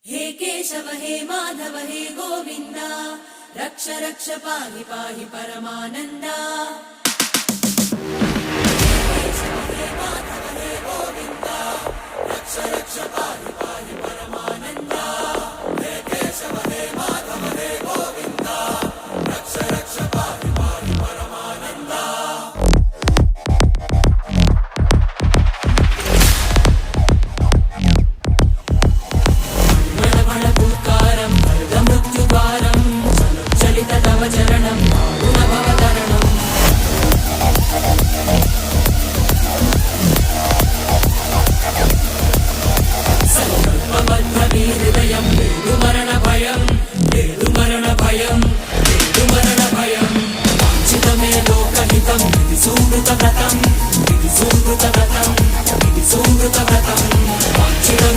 हे केशव हे माधव हे गोविन्द रक्ष रक्ष पाहि पाहि परमानन्दा। हे केशव हे माधव हे गोविन्द रक्ष रक्ष पाहि पाहि परमानन्दा। हे केशव हे माधव हे गोविन्द रक्ष रक्ष पाहि पाहि परमानन्दा। चरणं गुणभवतरणम् संकल्पबद्धहृदयं मरणभयं मरणभयं मरणभयं वाञ्छितमे लोकहितं विधि सुकृतव्रतं विधि सुकृतव्रतं विधि सुकृतव्रतं वाञ्छितमे